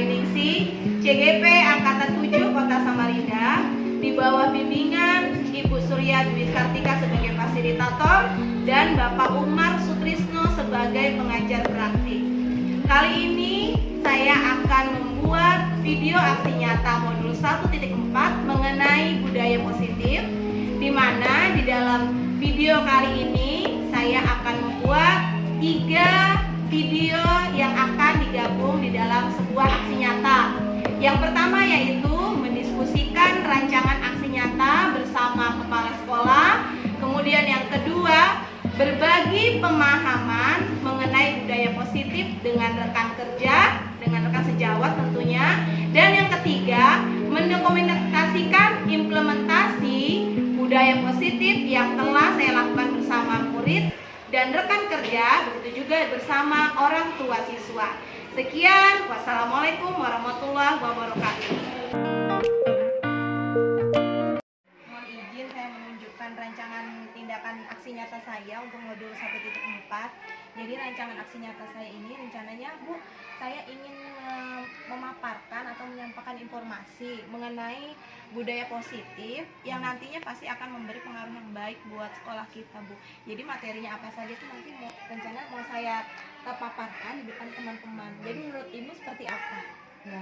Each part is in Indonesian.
Ningsih, CGP Angkatan 7 Kota Samarinda, di bawah bimbingan Ibu Surya Dwi Kartika sebagai fasilitator dan Bapak Umar Sutrisno sebagai pengajar praktik. Kali ini saya akan membuat video aksi nyata modul 1.4 mengenai budaya positif, di mana di dalam video kali ini saya akan membuat 3 video yang akan digabung di dalam sebuah aksi nyata. Yang pertama yaitu mendiskusikan rancangan aksi nyata bersama kepala sekolah. Kemudian yang kedua, berbagi pemahaman mengenai budaya positif dengan rekan kerja, dengan rekan sejawat tentunya. Dan yang ketiga, mendokumentasikan implementasi budaya positif yang telah saya lakukan bersama murid dan rekan kerja, begitu juga bersama orang tua siswa. Sekian, wassalamualaikum warahmatullahi wabarakatuh. Mohon izin saya menunjukkan rancangan tindakan aksi nyata saya untuk modul 1.4. Jadi rancangan aksi nyata saya ini rencananya, Bu, saya ingin memaparkan atau menyampaikan informasi mengenai budaya positif yang nantinya pasti akan memberi pengaruh yang baik buat sekolah kita, Bu. Jadi materinya apa saja itu nanti rencana mau saya paparkan di depan teman-teman. Jadi menurut Ibu seperti apa? Ya,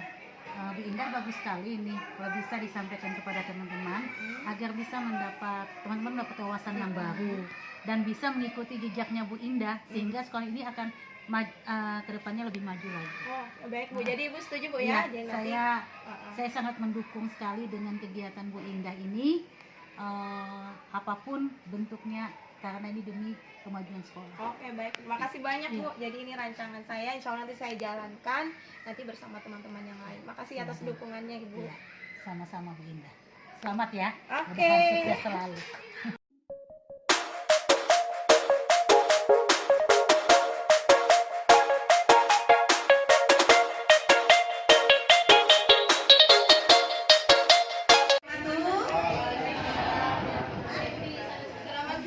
Bu Indah bagus sekali ini kalau bisa disampaikan kepada teman-teman agar bisa teman-teman mendapat wawasan yang baru dan bisa mengikuti jejaknya Bu Indah sehingga sekolah ini akan kedepannya lebih maju lagi. Oh, baik Bu. Jadi Ibu setuju, Bu, ya? Ya, saya sangat mendukung sekali dengan kegiatan Bu Indah ini, apapun bentuknya, karena ini demi kemajuan sekolah. Oke, baik. Terima kasih banyak, Bu. Jadi ini rancangan saya, insya Allah nanti saya jalankan nanti bersama teman-teman yang lain. Makasih atas dukungannya, Ibu. Ya, sama-sama Bu Indah. Selamat ya. Oke. Sukses selalu.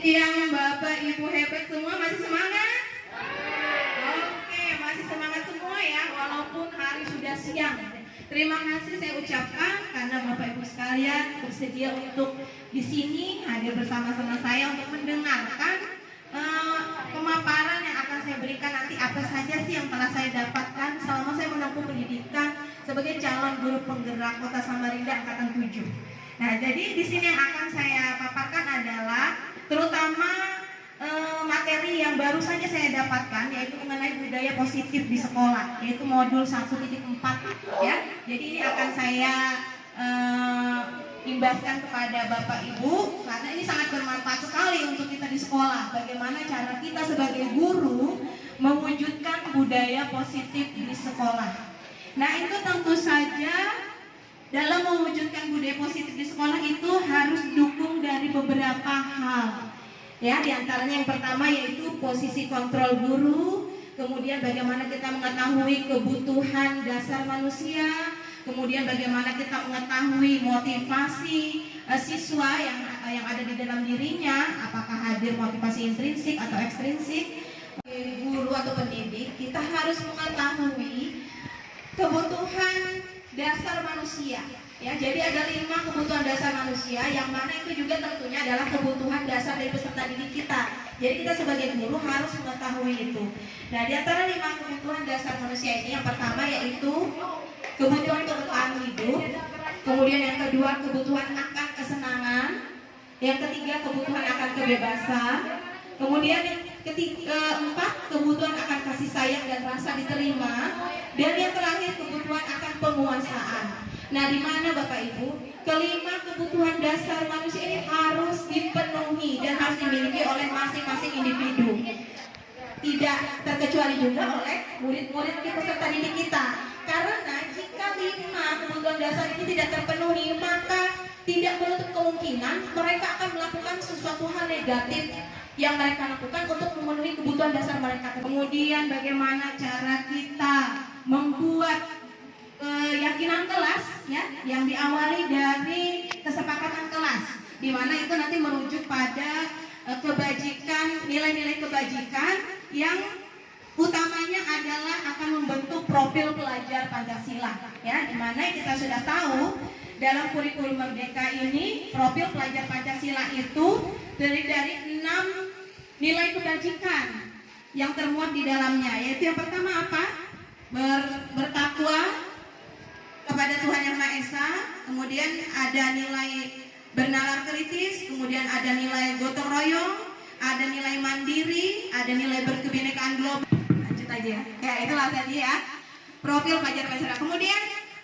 Siang Bapak Ibu hebat semua, masih semangat? Oke, masih semangat semua ya, walaupun hari sudah siang. Terima kasih saya ucapkan karena Bapak Ibu sekalian bersedia untuk di sini hadir bersama-sama saya untuk mendengarkan pemaparan yang akan saya berikan nanti apa saja sih yang telah saya dapatkan selama saya menempuh pendidikan sebagai calon guru penggerak Kota Samarinda Angkatan 7. Nah, jadi di sini yang akan saya paparkan adalah terutama materi yang baru saja saya dapatkan, yaitu mengenai budaya positif di sekolah, yaitu modul 1.4 ya. Jadi ini akan saya imbaskan kepada Bapak Ibu karena ini sangat bermanfaat sekali untuk kita di sekolah. Bagaimana cara kita sebagai guru mewujudkan budaya positif di sekolah. Nah, itu tentu saja dalam mewujudkan budaya positif di sekolah itu harus didukung dari beberapa hal. Ya, diantaranya yang pertama yaitu posisi kontrol guru, kemudian bagaimana kita mengetahui kebutuhan dasar manusia, kemudian bagaimana kita mengetahui motivasi siswa yang ada di dalam dirinya, apakah hadir motivasi intrinsik atau ekstrinsik. Guru atau pendidik, kita harus mengetahui kebutuhan dasar manusia. Ya, jadi ada 5 kebutuhan dasar manusia yang mana itu juga tentunya adalah kebutuhan dasar dari peserta didik kita. Jadi kita sebagai guru harus mengetahui itu. Nah, di antara 5 kebutuhan dasar manusia ini yang pertama yaitu kebutuhan keberkahan hidup, kemudian yang kedua kebutuhan akan kesenangan, yang ketiga kebutuhan akan kebebasan, kemudian yang keempat kebutuhan akan kasih sayang dan rasa diterima, dan yang terakhir kebutuhan akan penguasaan. Nah, di mana Bapak Ibu, kelima kebutuhan dasar manusia ini harus dipenuhi dan harus dimiliki oleh masing-masing individu. Tidak terkecuali juga oleh murid-murid peserta didik kita. Karena jika 5 kebutuhan dasar ini tidak terpenuhi, maka tidak menutup kemungkinan mereka akan melakukan sesuatu hal negatif yang mereka lakukan untuk memenuhi kebutuhan dasar mereka. Kemudian bagaimana cara kita membuat keyakinan kelas ya, yang diawali dari kesepakatan kelas, di mana itu nanti merujuk pada kebajikan, nilai-nilai kebajikan yang utamanya adalah akan membentuk profil pelajar Pancasila, ya, dimana kita sudah tahu dalam kurikulum Merdeka ini profil pelajar Pancasila itu terdiri dari 6 nilai kebajikan yang termuat di dalamnya, yaitu yang pertama apa? Bertakwa kepada Tuhan Yang Maha Esa, kemudian ada nilai bernalar kritis, kemudian ada nilai gotong royong, ada nilai mandiri, ada nilai berkebinekaan global. Lanjut aja ya. Ya, itulah tadi ya profil pelajar Pancasila. Kemudian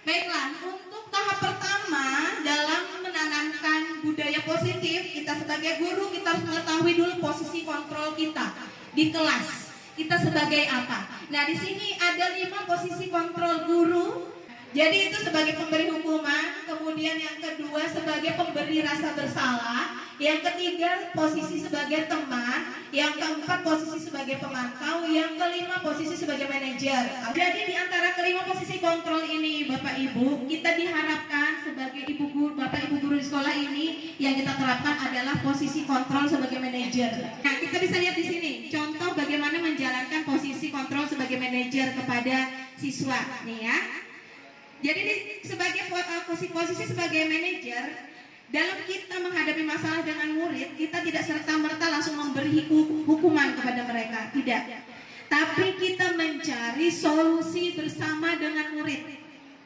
baiklah, untuk tahap pertama dalam menanamkan budaya positif, kita sebagai guru kita harus mengetahui dulu posisi kontrol kita di kelas. Kita sebagai apa? Nah, di sini ada 5 posisi kontrol guru. Jadi itu sebagai pemberi hukuman, kemudian yang kedua sebagai pemberi rasa bersalah, yang ketiga posisi sebagai teman, yang keempat posisi sebagai pemantau, yang kelima posisi sebagai manajer. Jadi di antara kelima posisi kontrol ini Bapak Ibu, kita diharapkan sebagai ibu guru, Bapak Ibu guru di sekolah ini yang kita terapkan adalah posisi kontrol sebagai manajer. Nah, kita bisa lihat di sini contoh bagaimana menjalankan posisi kontrol sebagai manajer kepada siswa nih ya. Jadi sebagai posisi sebagai manajer, dalam kita menghadapi masalah dengan murid, kita tidak serta-merta langsung memberi hukuman kepada mereka, tidak. Tapi kita mencari solusi bersama dengan murid.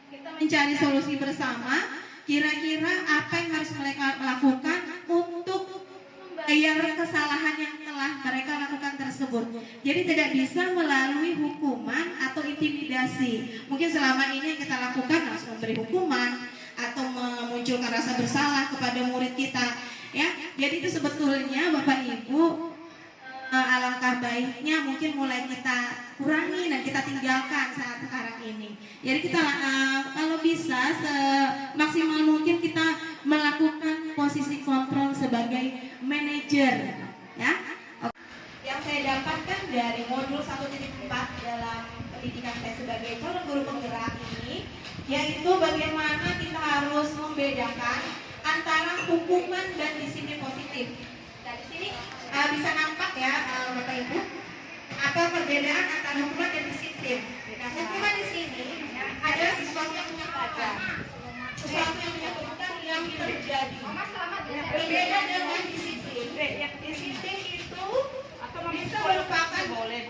Kita mencari solusi bersama, kira-kira apa yang harus mereka lakukan untuk membayar kesalahan yang telah mereka lakukan tersebut. Jadi tidak bisa melalui hukuman atau intimidasi. Mungkin selama ini yang kita lakukan harus memberi hukuman atau memunculkan rasa bersalah kepada murid kita, ya. Jadi itu sebetulnya Bapak Ibu alangkah baiknya mungkin mulai kita kurangi dan kita tinggalkan saat sekarang ini. Jadi kita kalau bisa semaksimal mungkin kita melakukan posisi kontrol sebagai manajer, ya. Yang saya dapatkan dari modul 1.4 dalam pendidikan saya sebagai calon guru penggerak ini, yaitu bagaimana kita harus membedakan antara hukuman dan disiplin positif. Nah, di sini bisa nampak ya Bapak Ibu, apa perbedaan antara hukuman dan disiplin. Nah, hukuman di sini adalah sesuatu yang menyakitkan, sesuatu yang menyakitkan yang terjadi. Berbeda dengan disiplin. Disiplin itu bisa merupakan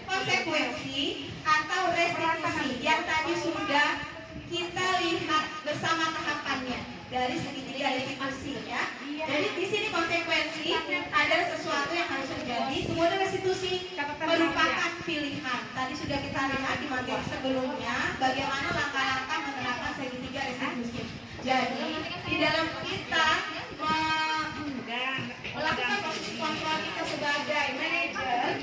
konsekuensi atau restitusi yang tadi sudah kita lihat bersama tahapannya dari segitiga restitusi, ya. Jadi di sini konsekuensi adalah sesuatu yang harus terjadi, kemudian restitusi merupakan pilihan. Tadi sudah kita lihat di materi sebelumnya bagaimana langkah-langkah menerapkan segitiga restitusi. Jadi di dalam kita melakukan posisi kontrol kita sebagai manajer,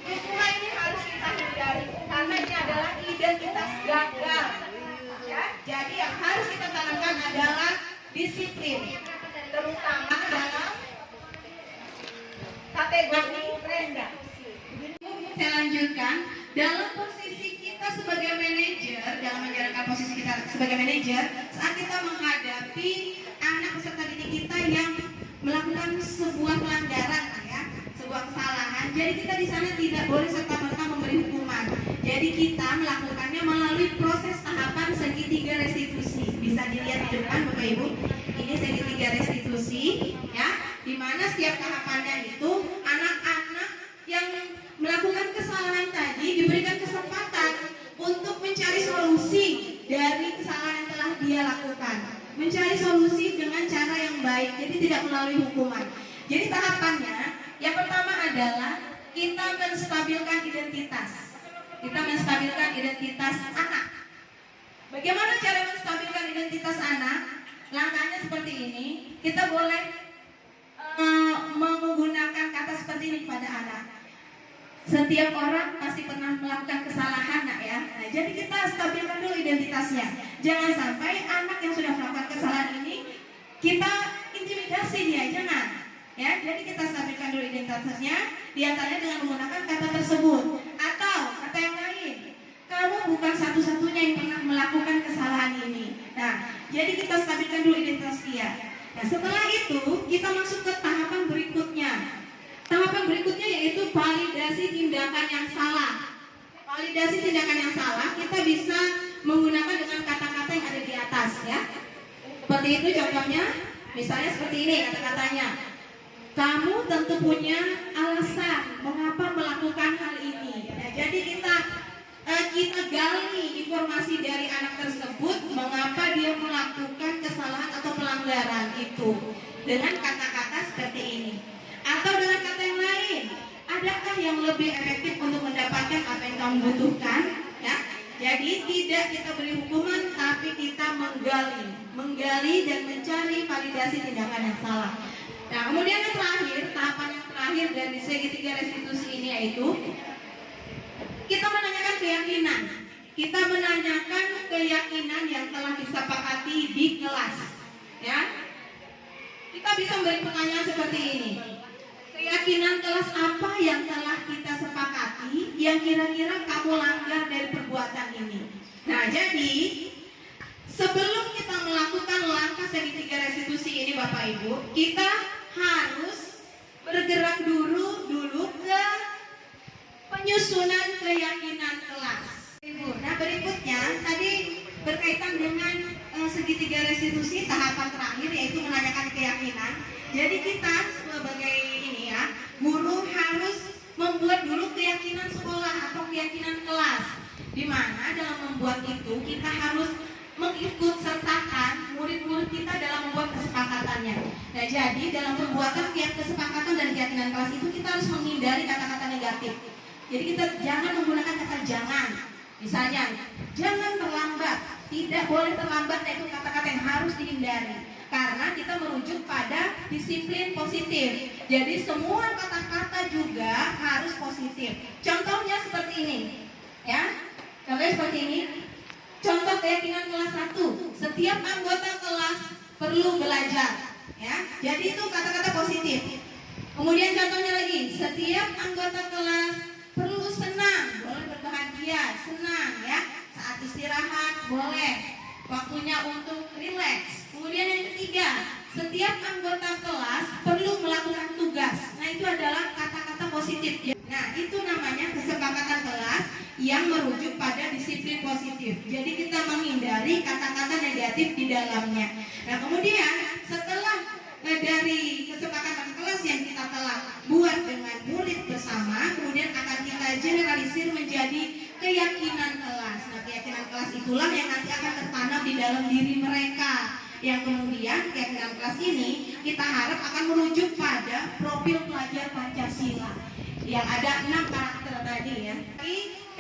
hukuman ini harus kita hindari karena ini adalah identitas gagal. Ya, jadi yang harus kita tanamkan adalah disiplin, terutama dalam kategori rendah. Saya lanjutkan, dalam posisi kita sebagai manajer, dalam menjalankan posisi kita sebagai manajer, saat kita menghadapi anak peserta didik kita yang melakukan sebuah pelanggaran, ya, sebuah kesalahan, jadi kita di sana tidak boleh serta-merta memberi hukuman. Jadi kita melakukannya melalui proses tahapan segitiga restitusi. Bisa dilihat di depan Bapak Ibu, ini segitiga restitusi, ya, di mana setiap tahapannya itu anak-anak yang melakukan kesalahan tadi diberikan kesempatan untuk mencari solusi dari kesalahan yang telah dia lakukan, mencari solusi dengan cara yang baik, jadi tidak melalui hukuman. Jadi tahapannya yang pertama adalah kita menstabilkan identitas. Kita menstabilkan identitas anak. Bagaimana cara menstabilkan identitas anak? Langkahnya seperti ini. Kita boleh menggunakan kata seperti ini kepada anak. Setiap orang pasti pernah melakukan kesalahan, nak, ya. Nah, jadi kita stabilkan dulu identitasnya. Jangan sampai anak yang sudah melakukan kesalahan ini kita intimidasi dia, jangan. Ya, jadi kita stabilkan dulu identitasnya, diantaranya dengan menggunakan kata tersebut atau kata yang lain. Kamu bukan satu-satunya yang pernah melakukan kesalahan ini. Nah, jadi kita stabilkan dulu identitas dia. Nah, setelah itu kita masuk ke tahapan berikutnya. Tahapan berikutnya yaitu validasi tindakan yang salah. validasi tindakan yang salah kita bisa menggunakan dengan kata-kata yang ada di atas ya. Seperti itu contohnya, misalnya seperti ini kata-katanya. Kamu tentu punya alasan mengapa melakukan hal ini. Nah, jadi kita gali informasi dari anak tersebut mengapa dia melakukan kesalahan atau pelanggaran itu dengan kata-kata seperti ini. Atau dengan kata yang lain, adakah yang lebih efektif untuk mendapatkan apa yang kamu butuhkan? Ya, jadi tidak kita beri hukuman, tapi kita menggali dan mencari validasi tindakan yang salah. Nah, kemudian yang terakhir, tahapan yang terakhir dari segitiga restitusi ini yaitu kita menanyakan keyakinan. Kita menanyakan keyakinan yang telah disepakati di kelas. Ya, kita bisa memberi pertanyaan seperti ini. Keyakinan kelas apa yang telah kita sepakati yang kira-kira kamu langgar dari perbuatan ini? Nah, jadi sebelum kita melakukan langkah segitiga restitusi ini Bapak Ibu, kita harus bergerak dulu ke penyusunan keyakinan kelas. Nah, berikutnya tadi berkaitan dengan segitiga restitusi tahapan terakhir yaitu menanyakan keyakinan. Jadi kita sebagai ini ya, guru harus membuat dulu keyakinan sekolah atau keyakinan kelas. Di mana dalam membuat itu kita harus mengikut sertakan murid-murid kita dalam membuat kesepakatannya. Nah, jadi dalam pembuatan kesepakatan dan keyakinan kelas itu kita harus menghindari kata-kata negatif. Jadi kita jangan menggunakan kata jangan. Misalnya, jangan terlambat. Tidak boleh terlambat, itu kata-kata yang harus dihindari. Karena kita merujuk pada disiplin positif. Jadi semua kata-kata juga harus positif. Contohnya seperti ini. Ya. Contohnya seperti ini. Contoh keyakinan kelas 1. Setiap anggota kelas perlu belajar. Ya. Jadi itu kata-kata positif. Kemudian contohnya lagi, setiap anggota kelas perlu senang, boleh berbahagia, senang ya. Saat istirahat boleh, waktunya untuk rileks. Kemudian yang ketiga, setiap anggota kelas perlu melakukan tugas. Nah, itu adalah kata-kata positif. Nah, itu namanya kesepakatan kelas yang merujuk pada disiplin positif. Jadi kita menghindari kata-kata negatif di dalamnya. Nah, kemudian setelah dari kesepakatan kelas yang kita telah buat dengan murid bersama, kemudian akan kita generalisir menjadi keyakinan kelas. Nah, keyakinan kelas itulah yang nanti akan tertanam di dalam diri mereka. Yang kemudian keyakinan kelas ini kita harap akan merujuk pada profil pelajar Pancasila yang ada 6 karakter tadi ya.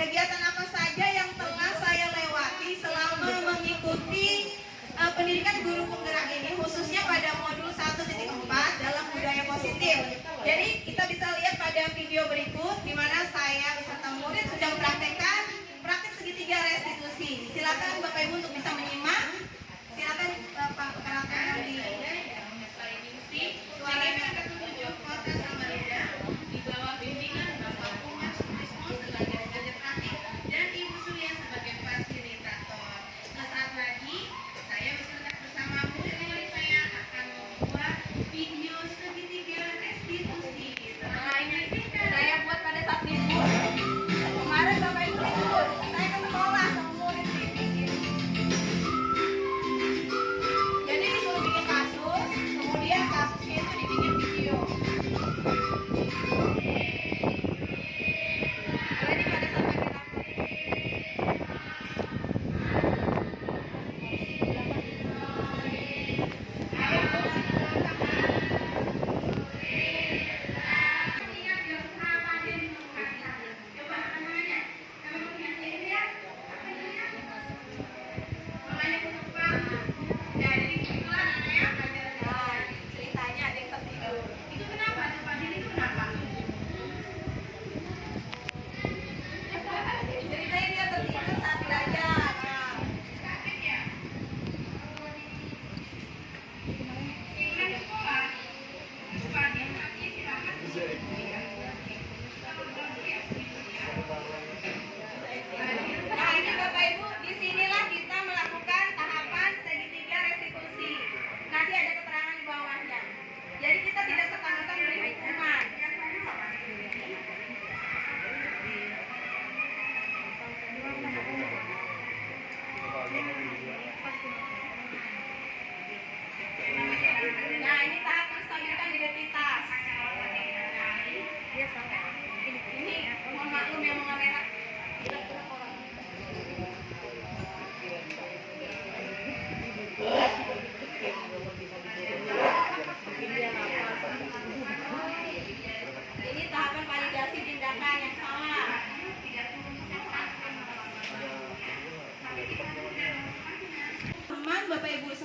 Kegiatan apa saja yang telah saya lewati selama mengikuti pendidikan guru penggerak ini, khususnya pada modul 1.4 dalam budaya positif. Jadi kita bisa lihat pada video berikut di mana saya beserta murid sudah mempraktekkan praktek segitiga restitusi. Silakan Bapak Ibu untuk bisa menyimak. Silakan Pak karakter di suaranya ketujuh Kota Samarinda di bawah bimbingan Bapak Umar Sutrismo sebagai pengajar praktik dan Ibu Surya sebagai fasilitator. Sesaat lagi saya bersama murid-murid saya akan membuat video segitiga restitusi. Saya buat pada saat libur. Kemarin Bapak Ibu libur, saya ke sekolah sama murid bikin.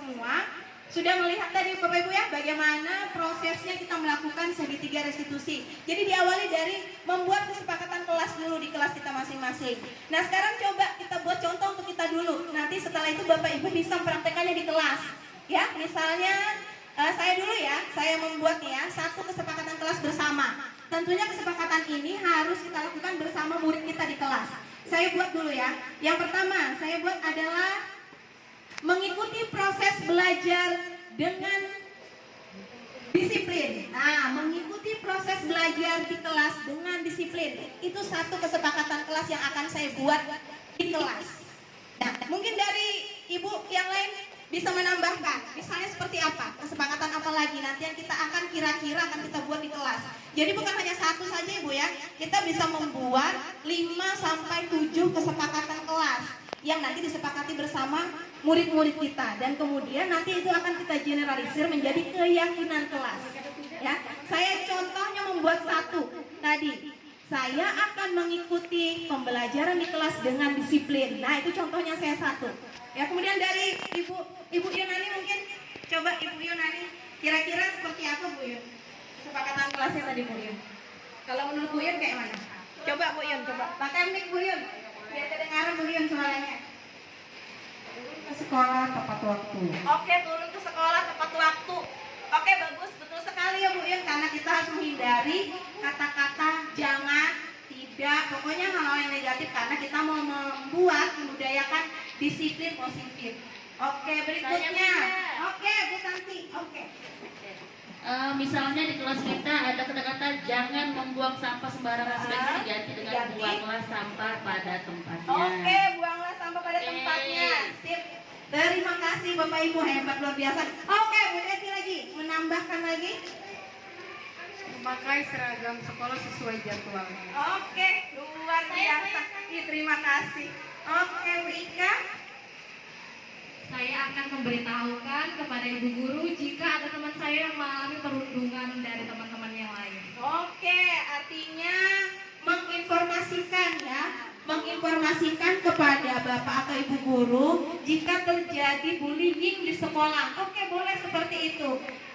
semua sudah melihat tadi Bapak Ibu ya, bagaimana prosesnya kita melakukan segitiga restitusi. Jadi diawali dari membuat kesepakatan kelas dulu di kelas kita masing-masing. Nah sekarang coba kita buat contoh untuk kita dulu. Nanti setelah itu Bapak Ibu bisa mempraktekannya di kelas. Ya, misalnya saya dulu ya, saya membuat ya satu kesepakatan kelas bersama. Tentunya kesepakatan ini harus kita lakukan bersama murid kita di kelas. Saya buat dulu ya. Yang pertama saya buat adalah mengikuti proses belajar dengan disiplin. Nah, mengikuti proses belajar di kelas dengan disiplin. Itu satu kesepakatan kelas yang akan saya buat di kelas. Nah, mungkin dari ibu yang lain bisa menambahkan, misalnya seperti apa, kesepakatan apa lagi nanti yang kita akan kira-kira akan kita buat di kelas. Jadi bukan hanya satu saja ibu ya, kita bisa membuat 5-7 kesepakatan kelas yang nanti disepakati bersama murid-murid kita, dan kemudian nanti itu akan kita generalisir menjadi keyakinan kelas. Ya, saya contohnya membuat satu tadi. Saya akan mengikuti pembelajaran di kelas dengan disiplin. Nah, itu contohnya saya satu. Ya, kemudian dari Ibu Yunani mungkin, coba Ibu Yunani, kira-kira seperti apa Bu Yun? Kesepakatan kelasnya tadi Bu Yun. Kalau menurut Bu Yun kayak mana? Coba Bu Yun, coba. Pakai mic Bu Yun, biar kedengaran Bu Yun suaranya. Turun ke sekolah tepat waktu. Oke, turun ke sekolah tepat waktu. Oke, bagus, betul sekali ya Bu Yun, karena kita harus menghindari kata-kata jangan, tidak, pokoknya hal-hal yang negatif, karena kita mau membuat, membudayakan disiplin positif. Oke, berikutnya. Oke, Bu Santi. Oke. Misalnya di kelas kita ada kata-kata jangan membuang sampah sembarangan, sebaiknya diganti dengan buanglah sampah pada tempatnya. Oke, buanglah sampah pada tempatnya. Sip. Terima kasih Bapak Ibu, hebat luar biasa. Oke, Bu Deti lagi menambahkan lagi. Memakai seragam sekolah sesuai jadwal. Oke, luar biasa. Terima kasih. Oke, Bu Ika. Saya akan memberitahukan kepada ibu guru jika ada teman saya yang mengalami perundungan dari teman-teman yang lain. Oke, artinya menginformasikan ya, menginformasikan kepada Bapak atau Ibu guru jika terjadi bullying di sekolah. Oke, boleh seperti itu.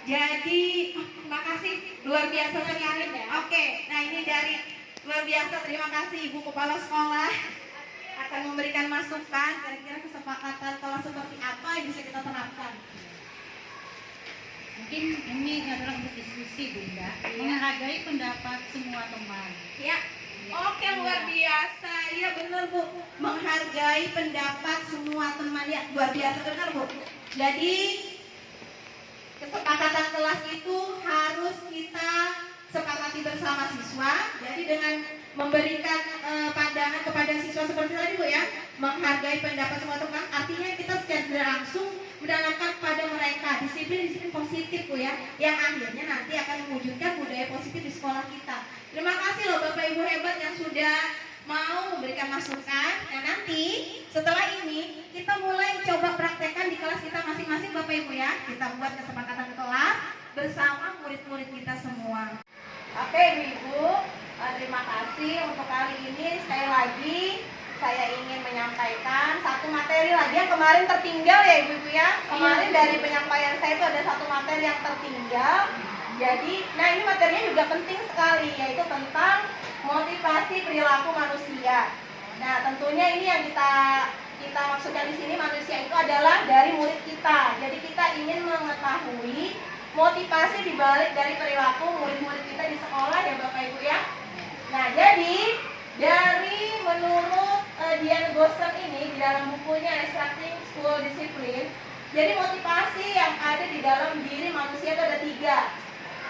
Jadi, terima kasih, luar biasa sekali. Oke, nah ini dari luar biasa, terima kasih Ibu Kepala Sekolah akan memberikan masukan, kira-kira kesepakatan kalau seperti apa yang bisa kita terapkan. Mungkin ini adalah untuk diskusi Bunda, menghargai pendapat semua teman. Ya, oke, luar biasa. Iya benar Bu, menghargai pendapat semua teman. Ya, luar biasa, benar Bu. Jadi kesepakatan kelas itu harus kita sepakati bersama siswa. Jadi dengan memberikan pandangan kepada siswa seperti tadi Bu ya, menghargai pendapat semua teman, artinya kita secara tidak langsung menanamkan pada mereka disiplin positif Bu ya, yang akhirnya nanti akan mewujudkan budaya positif di sekolah kita. Terima kasih loh Bapak Ibu hebat yang sudah mau memberikan masukan. Nah nanti setelah ini kita mulai coba praktekkan di kelas kita masing-masing Bapak Ibu ya. Kita buat kesepakatan kelas bersama murid-murid kita semua. Oke Ibu, terima kasih untuk kali ini. Sekali lagi saya ingin menyampaikan satu materi lagi yang kemarin tertinggal ya Ibu ya. Kemarin dari penyampaian saya itu ada satu materi yang tertinggal. Jadi, nah ini materinya juga penting sekali, yaitu tentang motivasi perilaku manusia. Nah tentunya ini yang kita maksudkan di sini, manusia itu adalah dari murid kita. Jadi kita ingin mengetahui motivasi dibalik dari perilaku murid-murid kita di sekolah ya Bapak Ibu ya. Nah jadi dari menurut Dian Gosen ini di dalam bukunya Extracting School Discipline, jadi motivasi yang ada di dalam diri manusia itu ada tiga.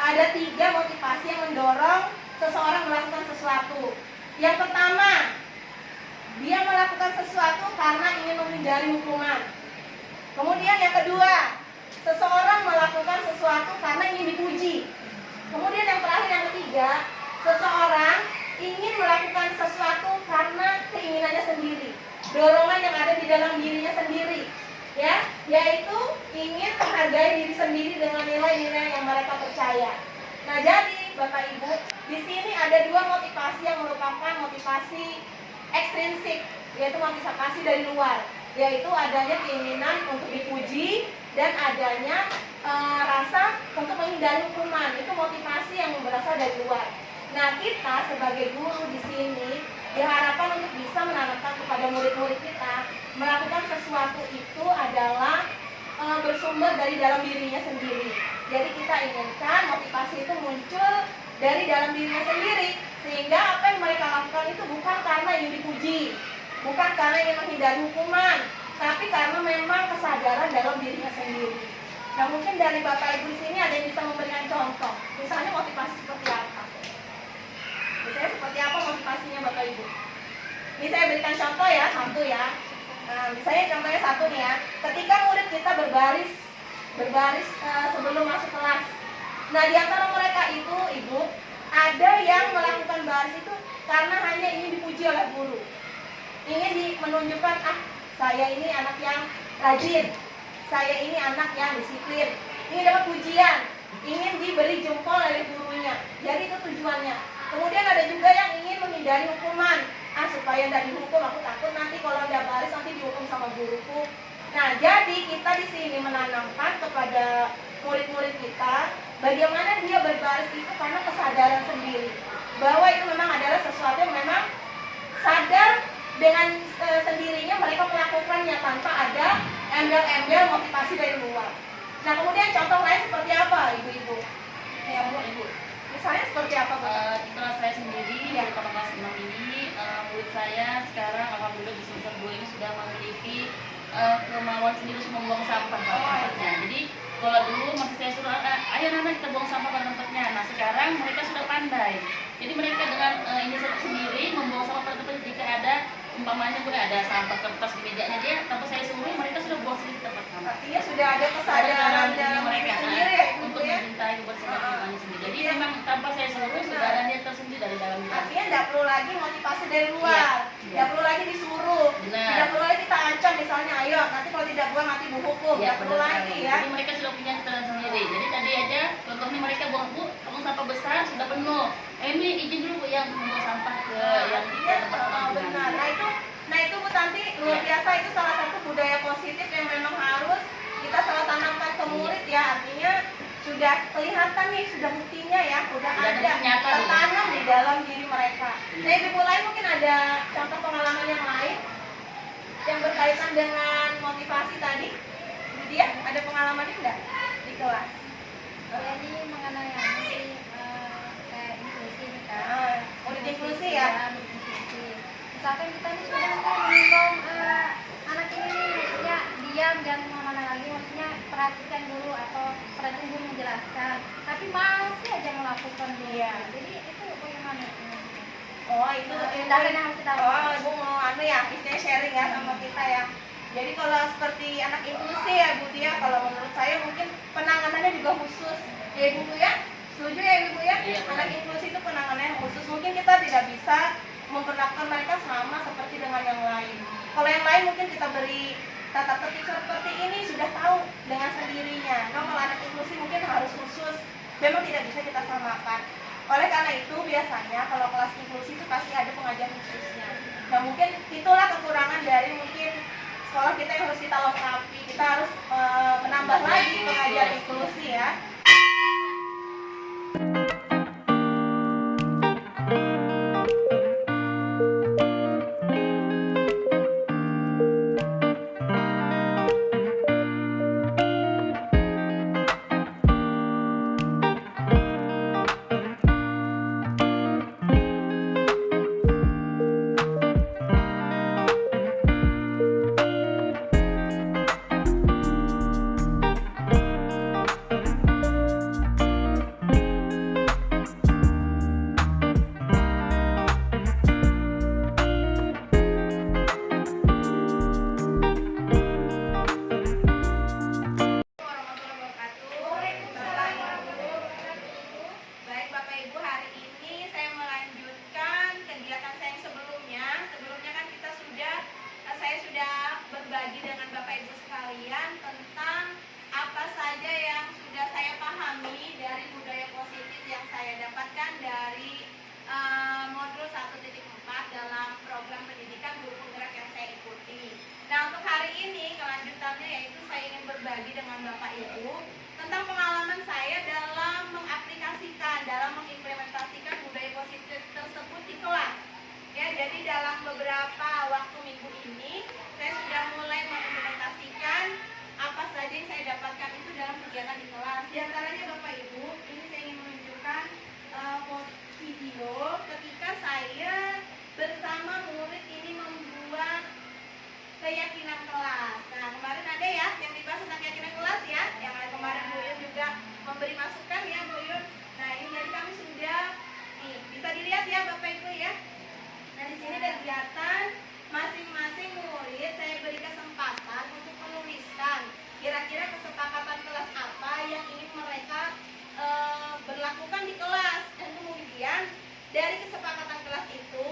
Ada tiga motivasi yang mendorong seseorang melakukan sesuatu. Yang pertama, dia melakukan sesuatu karena ingin menghindari hukuman. Kemudian yang kedua, seseorang melakukan sesuatu karena ingin dipuji. Kemudian yang terakhir, yang ketiga, seseorang ingin melakukan sesuatu karena keinginannya sendiri, dorongan yang ada di dalam dirinya sendiri, ya, yaitu ingin menghargai diri sendiri dengan nilai-nilai yang mereka percaya. Nah jadi Bapak Ibu, di sini ada dua motivasi yang merupakan motivasi ekstrinsik, yaitu motivasi dari luar. yaitu adanya keinginan untuk dipuji dan adanya rasa untuk menghindari hukuman. Itu motivasi yang berasal dari luar. Nah, kita sebagai guru di sini diharapkan untuk bisa menanamkan kepada murid-murid kita melakukan sesuatu itu adalah bersumber dari dalam dirinya sendiri. Jadi kita inginkan motivasi itu muncul dari dalam dirinya sendiri, sehingga apa yang mereka lakukan itu bukan karena ingin dipuji, bukan karena ingin menghindari hukuman, tapi karena memang kesadaran dalam dirinya sendiri. Nah, mungkin dari Bapak Ibu di sini ada yang bisa memberikan contoh, misalnya motivasi seperti apa? Misalnya seperti apa motivasinya Bapak Ibu? Ini saya berikan contoh ya, satu ya. Nah, misalnya contohnya satu nih ya, ketika murid kita berbaris sebelum masuk kelas. Nah, di antara mereka itu, Ibu, ada yang melakukan baris itu karena hanya ingin dipuji oleh guru. Ingin menunjukkan, saya ini anak yang rajin, saya ini anak yang disiplin, ingin dapat pujian, ingin diberi jempol oleh gurunya. Jadi itu tujuannya. Kemudian ada juga yang ingin menghindari hukuman. Supaya tidak dihukum, aku takut nanti kalau tidak baris nanti dihukum sama guruku. Nah, jadi kita di sini menanamkan kepada murid-murid kita bagaimana dia berbaris itu karena kesadaran sendiri, bahwa itu memang adalah sesuatu yang memang sadar dengan sendirinya mereka melakukannya tanpa ada embel-embel motivasi dari luar. Nah, kemudian contoh lain seperti apa, Ibu-ibu? Ya, Bu. Misalnya seperti apa, Bu? Di kelas saya sendiri, di kelas 6 ini, murid saya sekarang alhamdulillah di semester 2 ini sudah memiliki kemauan sendiri untuk membuang sampah pada tempatnya. Jadi kalau dulu masih saya suruh, ayo anak kita buang sampah pada tempatnya. Nah, sekarang mereka sudah pandai. Jadi mereka dengan inisiatif sendiri membuang sampah pada tempatnya. Jika ada umpamanya boleh ada sampah kertas di mejanya dia, tanpa saya suruh mereka sudah buang sendiri di tempat sampah. Artinya sudah ada kesadaran dalam mereka sendiri ya, Ibu, untuk ya? mencintai kebersihan lingkungannya sendiri. Jadi memang tanpa saya suruh sudah ada niat tersendiri dari dalam diri. Artinya tidak perlu lagi motivasi dari luar, tidak perlu lagi disuruh, Benar. tidak perlu lagi kita ancam misalnya, ayo nanti kalau tidak buang nanti bu hukum, tidak perlu benar lagi sekali. ya. Jadi mereka sudah punya kesadaran sendiri. Jadi tadi aja contohnya mereka buang, Bu, kamu sampah besar sudah penuh. Ini izin dulu Bu yang membuang sampah ke yang di tempat Benar. Nah itu Bu Tanti luar biasa, itu salah satu budaya positif yang memang harus kita selalu tanamkan ke murid ya. Artinya sudah kelihatan nih, sudah buktinya ya, sudah ada nyata, tertanam di dalam diri mereka. Nah, Ibu lain mungkin ada contoh pengalaman yang lain yang berkaitan dengan motivasi tadi. Bu Dia, ada pengalamannya enggak di kelas? Jadi mengenai kayak inklusi nih kan. Murid inklusi ya? Murid inklusi. Misalkan kita nih sudah menggendong anak ini nih, maksudnya diam dan kemana lagi, maksudnya perhatikan dulu atau perhatikan dulu menjelaskan, tapi masih aja melakukan dulu. Jadi itu bagaimana? Oh, itu Tindakan yang harus kita lakukan. Ibu mau istilahnya sharing ya sama kita ya. Jadi kalau seperti anak inklusi ya Bu Dia, kalau menurut saya mungkin penanganannya juga khusus. Ya Ibu ya? Setuju ya Ibu ya? Iya, Anak inklusi itu penanganannya khusus. Mungkin kita tidak bisa memperlakukan mereka sama seperti dengan yang lain. Kalau yang lain mungkin kita beri tata tertib seperti ini sudah tahu dengan sendirinya. Nah, kalau anak inklusi mungkin harus khusus. Memang tidak bisa kita samakan. Oleh karena itu biasanya kalau kelas inklusi itu pasti ada pengajar khususnya. Nah, mungkin itulah kekurangan dari mungkin sekolah kita yang harus kita lengkapi. Kita harus menambah lagi pengajar inklusi ya. Ibu tentang pengalaman saya dalam mengaplikasikan, dalam mengimplementasikan budaya positif tersebut di kelas. Ya, jadi dalam beberapa waktu minggu ini saya sudah mulai mengimplementasikan apa saja yang saya dapatkan itu dalam kegiatan di kelas. Di antaranya Bapak Ibu, ini saya ingin menunjukkan video ketika saya bersama murid ini membuat keyakinan kelas. Nah, kemarin ada ya yang dibahas tentang keyakinan kelas ya, yang kemarin Bu Yun juga memberi masukan ya Bu Yun. Nah, ini jadi kami sudah nih, bisa dilihat ya Bapak Ibu ya. Nah, di sini ada kegiatan masing-masing murid saya beri kesempatan untuk menuliskan kira-kira kesepakatan kelas apa yang ingin mereka berlakukan di kelas, dan kemudian dari kesepakatan kelas itu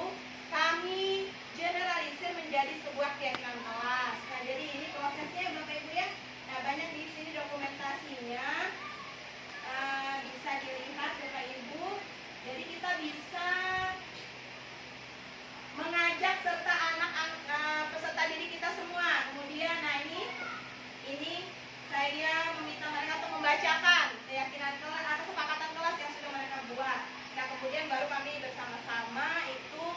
kami generalisir menjadi sebuah keyakinan kelas. Nah, jadi ini prosesnya Bapak Ibu ya. Nah, banyak di sini dokumentasinya, bisa dilihat Bapak Ibu. Jadi kita bisa mengajak serta anak-anak peserta didik kita semua. Kemudian, nah ini saya meminta mereka untuk membacakan keyakinan kelas, kesepakatan kelas yang sudah mereka buat. Nah, kemudian baru kami bersama-sama itu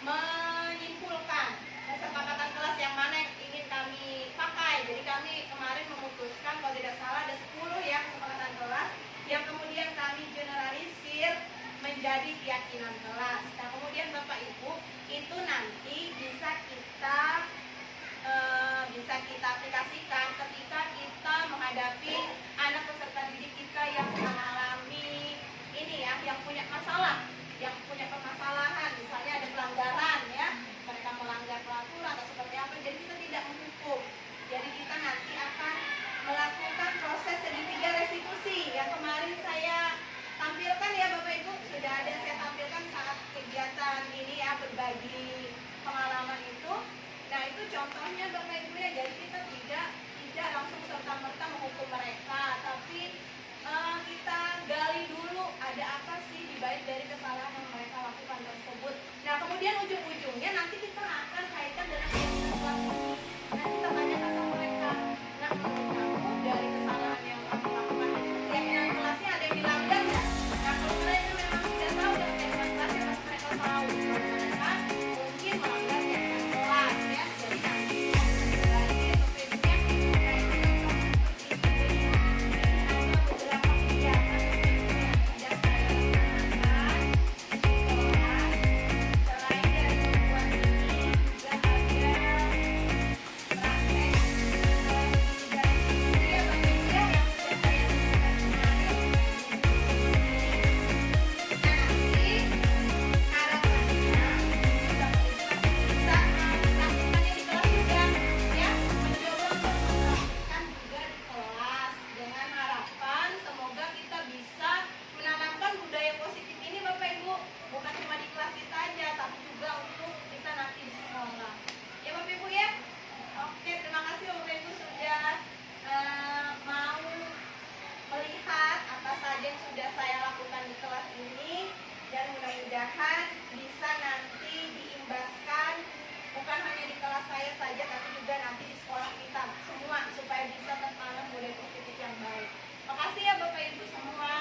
menyimpulkan kesepakatan kelas yang mana yang ingin kami pakai. Jadi kami kemarin memutuskan kalau tidak salah ada 10 ya kesepakatan kelas yang kemudian kami generalisir menjadi keyakinan kelas. Nah, kemudian Bapak Ibu itu nanti bisa kita aplikasikan ketika kita menghadapi anak peserta didik kita yang mengalami ini ya, yang punya masalah, yang punya permasalahan, misalnya ada pelanggaran ya, mereka melanggar peraturan atau seperti apa. Jadi kita tidak menghukum. Jadi kita nanti akan melakukan proses segitiga restitusi yang kemarin saya tampilkan ya Bapak Ibu, sudah ada saya tampilkan saat kegiatan ini ya, berbagi pengalaman itu. Nah, itu contohnya Bapak Ibu ya. Jadi kita tidak langsung serta-merta menghukum mereka, tapi kita gali dulu ada apa sih di balik dari kesalahan yang mereka lakukan tersebut. Nah, kemudian ujung-ujungnya nanti kita akan kaitkan dengan keyakinan kelas ini. Nah, kita tanyakan sama mereka, nah menurut kamu dari kesalahan yang kamu lakukan itu keyakinan kelasnya ada yang dilanggar nggak? Nah, kalau mereka memang tidak tahu dari keyakinan kelasnya, pasti mereka tahu kalau mereka mungkin melanggar keyakinan kelas ya. Jadi nanti lagi bisa nanti diimbaskan bukan hanya di kelas saya saja, tapi juga nanti di sekolah kita semua supaya bisa tertanam budaya positif yang baik. Makasih ya Bapak Ibu semua.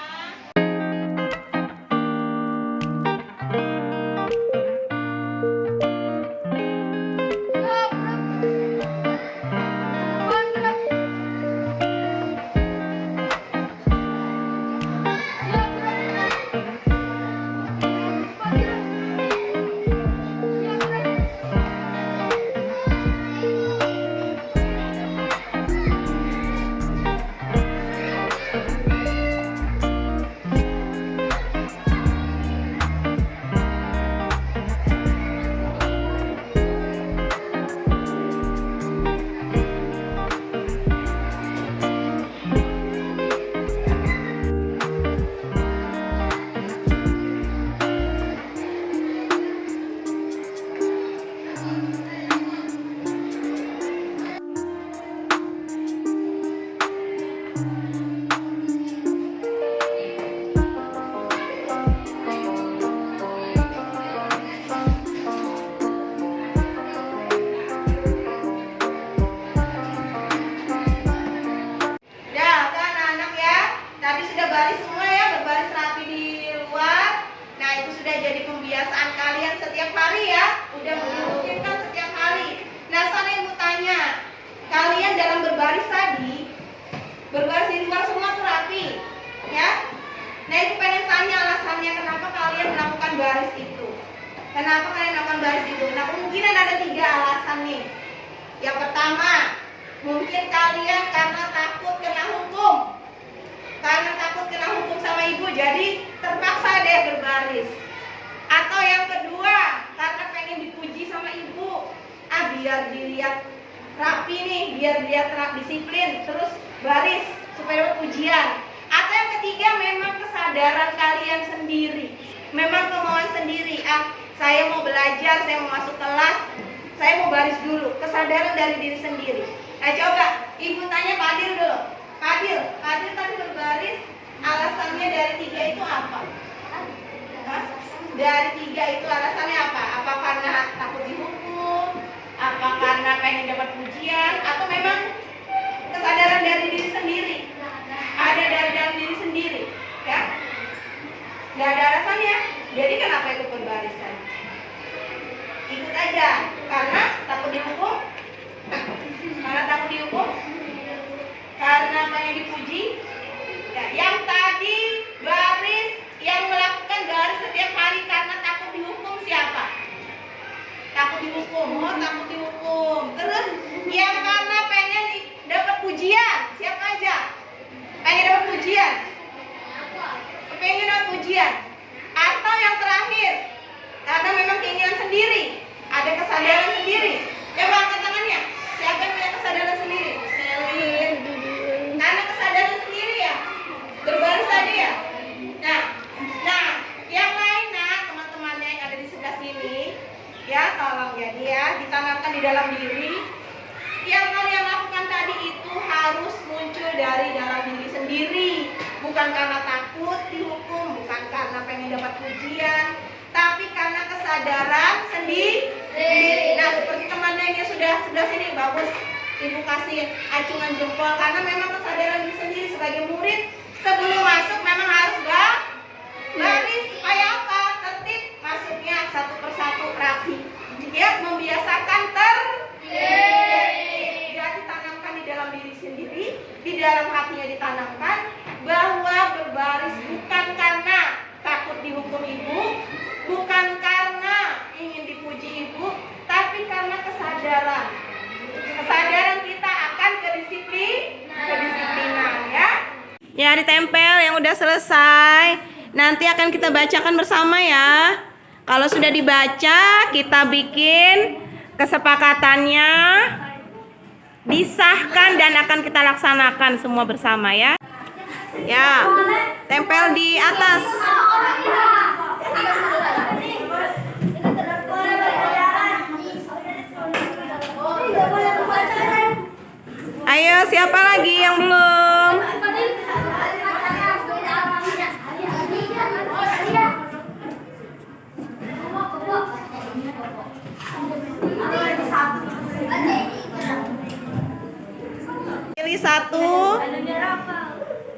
kebiasaan kalian setiap hari ya, udah merutinkan setiap hari. Nah, sekarang ibu tanya, kalian dalam berbaris tadi, berbaris di luar semua tuh rapi, ya? Nah, ibu pengen tanya alasannya kenapa kalian melakukan baris itu. Kenapa kalian melakukan baris itu? Nah, kemungkinan ada 3 alasan nih. Yang pertama, mungkin kalian karena takut kena hukum. Karena takut kena hukum sama ibu, jadi terpaksa deh berbaris. Atau yang kedua, karena pengen dipuji sama ibu. Biar dilihat rapi nih, biar dilihat disiplin, terus baris supaya dapat pujian. Atau yang ketiga, memang kesadaran kalian sendiri, memang kemauan sendiri. Saya mau belajar, saya mau masuk kelas, saya mau baris dulu. Kesadaran dari diri sendiri. Nah, coba ibu tanya Pak Adil dulu. Pak Adil tadi berbaris, alasannya dari 3 itu apa? Dari 3 itu alasannya apa? Apa karena takut dihukum? Apa karena pengen dapat pujian? Atau memang kesadaran dari diri sendiri? Ada dari dalam diri sendiri, ya? Nggak ada alasannya. Jadi kenapa ikut berbaris kan? Ikut aja, karena takut dihukum. Karena takut dihukum. Karena pengen dipuji. Ya, yang tadi baris, yang melakukan baris setiap hari karena takut dihukum siapa? Takut dihukum. Oh, takut dihukum. Terus yang karena pengen dapat pujian, siapa aja? Pengen dapat pujian. Pengen dapat pujian. Atau yang terakhir, karena memang keinginan sendiri, ada kesadaran sendiri. Coba angkat tangannya. Siapa yang punya kesadaran sendiri? Selin. Karena kesadaran sendiri ya, berbaris tadi ya. Nah, yang lain teman-temannya yang ada di sebelah sini, ya tolong jadi ya, ditanamkan di dalam diri. Yang kalian lakukan tadi itu harus muncul dari dalam diri sendiri, bukan karena takut dihukum, bukan karena pengen dapat pujian, tapi karena kesadaran sendiri. Nah, seperti temannya ini sudah sebelah sini, bagus. Ibu kasih acungan jempol karena memang kesadaran diri sendiri sebagai murid sebelum masuk memang harus baris supaya apa? Tertib masuknya satu persatu rapi. Ya, membiasakan jadi tanamkan di dalam diri sendiri, di dalam hatinya ditanamkan bahwa berbaris bukan karena takut dihukum ibu, bukan karena ingin dipuji ibu, tapi karena kesadaran kita akan kedisiplinan ya. Ya, ditempel yang udah selesai. Nanti akan kita bacakan bersama ya. Kalau sudah dibaca, kita bikin kesepakatannya, disahkan dan akan kita laksanakan semua bersama ya. Ya, tempel di atas. Ayo, siapa lagi yang belum? Pilih satu,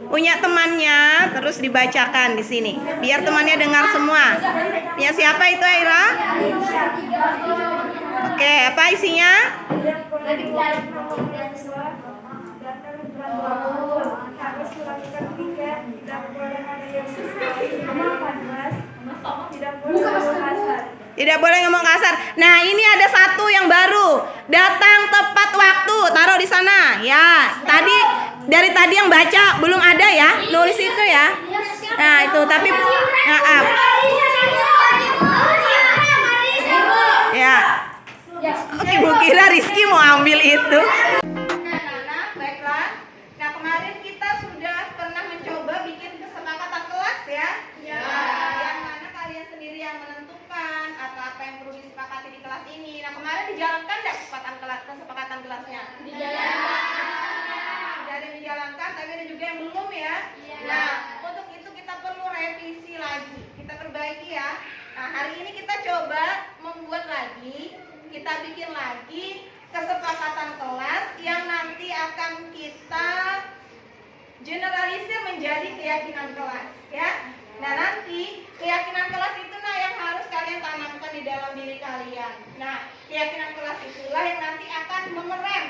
punya temannya, terus dibacakan di sini, biar temannya dengar semua. Ya, siapa itu Aira? Oke, apa isinya? Tidak boleh ngomong kasar. Nah, ini ada satu yang baru. Datang tepat waktu. Taruh di sana. Ya, dari tadi yang baca belum ada ya. Nulis itu ya. Nah, itu tapi maaf. Ya. Oke, Bu kira Rizky mau ambil itu. Baiklah. Nah, kemarin kita sudah pernah mencoba bikin kesepakatan kelas ya. Ya. Yang mana kalian sendiri yang menentukan atau apa yang perlu disepakati di kelas ini. Nah, kemarin dijalankan nggak kesepakatan kelasnya? Dijalankan. Ada yang dijalankan, tapi ada juga yang belum ya. Nah, untuk itu kita perlu revisi lagi. Kita perbaiki ya. Nah, hari ini kita coba membuat lagi, kita bikin lagi kesepakatan kelas yang nanti akan kita generalisir menjadi keyakinan kelas ya. Nah, nanti keyakinan kelas itu yang harus kalian tanamkan di dalam diri kalian. Nah, keyakinan kelas itulah yang nanti akan mengerem.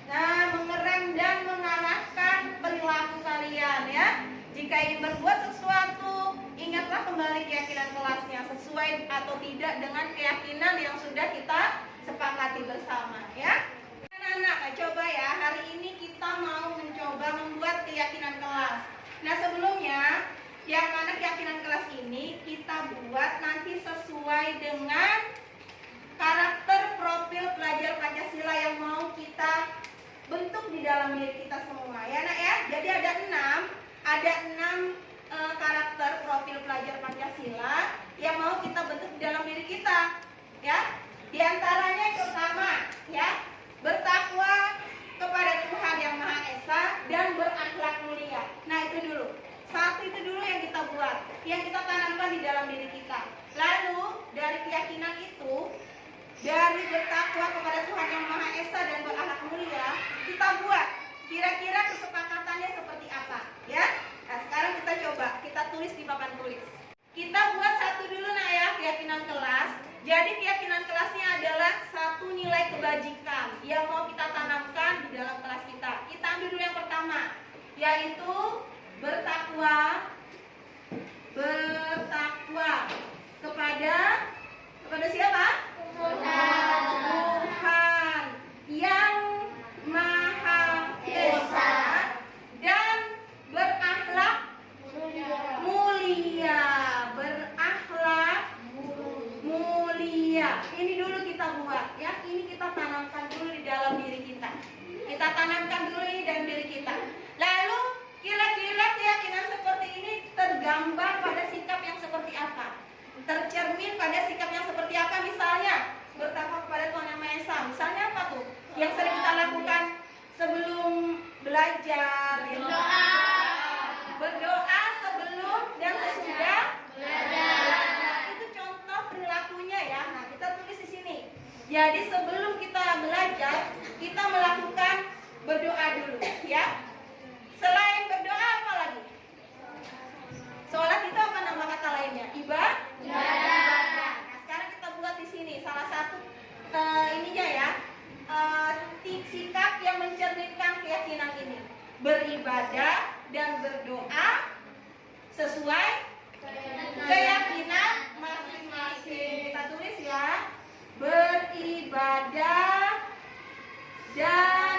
Nah, mengerem dan mengarahkan perilaku kalian ya. Jika ingin berbuat sesuatu, ingatlah kembali keyakinan kelasnya sesuai atau tidak dengan keyakinan yang sudah kita sepakati bersama ya. Anak-anak, coba ya, hari ini kita mau mencoba membuat keyakinan kelas. Nah, sebelumnya yang mana keyakinan kelas ini kita buat nanti sesuai dengan karakter profil pelajar Pancasila yang mau kita bentuk di dalam diri kita semua ya nak ya. Jadi ada enam karakter profil pelajar Pancasila yang mau kita bentuk di dalam diri kita ya. Di antaranya yang pertama ya, bertakwa kepada Tuhan yang Maha Esa dan berakhlak mulia. Nah, itu dulu. Satu itu dulu yang kita buat, yang kita tanamkan di dalam diri kita. Lalu dari keyakinan itu, dari bertakwa kepada Tuhan yang Maha Esa dan berakhlak mulia, kita buat kira-kira kesepakatannya seperti apa ya. Nah, sekarang kita coba, kita tulis di papan tulis. Kita buat satu dulu nak ya, keyakinan kelas. Jadi keyakinan kelasnya adalah satu nilai kebajikan yang mau kita tanamkan di dalam kelas kita. Kita ambil dulu yang pertama, yaitu bertakwa kepada siapa? Tuhan yang Maha Esa dan berakhlak mulia. Ini dulu kita buat ya, ini kita tanamkan dulu di dalam diri kita. Kita tanamkan dulu di dalam diri kita. Lalu kira-kira keyakinan seperti ini tergambar pada sikap yang seperti apa? Tercermin pada sikap yang seperti apa? Misalnya bertakwa kepada Tuhan Yang Maha Esa. Misalnya apa tuh? Yang sering kita lakukan sebelum belajar. Berdoa sebelum dan sesudah belajar. Itu contoh perilakunya ya. Nah, kita tulis di sini. Jadi sebelum kita belajar, kita melakukan berdoa dulu ya. Selain berdoa apa lagi? Sholat itu apa nama kata lainnya? Ibadah. Nah, sekarang kita buat di sini salah satu ininya ya, sikap yang mencerminkan keyakinan ini. Beribadah dan berdoa sesuai keyakinan masing-masing. Kita tulis ya, beribadah dan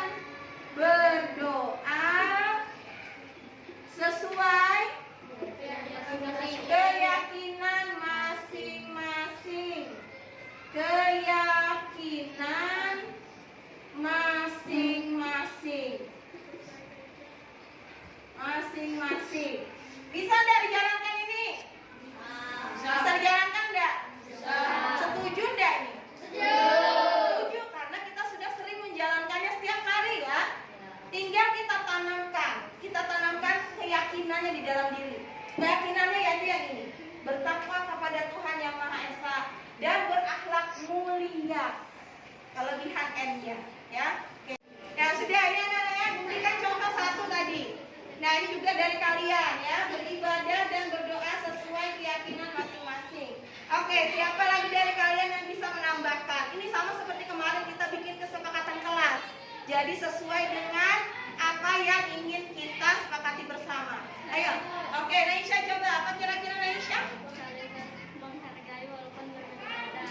berdoa sesuai keyakinan masing-masing. Keyakinan masing-masing. Bisa enggak dijalankan ini? Bisa dijalankan enggak? Setuju enggak ini? Setuju, karena kita sudah sering menjalankannya setiap hari ya. Tinggal kita tanamkan keyakinannya di dalam diri. Keyakinannya yaitu yang ini, bertakwa kepada Tuhan Yang Maha Esa dan berakhlak mulia. Kelebihan N-nya ya. Oke. Nah, sudah ini anak-anak berikan contoh satu tadi. Nah, ini juga dari kalian ya, beribadah dan berdoa sesuai keyakinan masing-masing. Oke, siapa lagi dari kalian yang bisa menambahkan? Ini sama seperti kemarin kita bikin kesepakatan kelas. Jadi sesuai dengan apa yang ingin kita sepakati bersama. Ayo, oke, Naisha coba, apa kira-kira Naisha? Menghargai walaupun berbeda.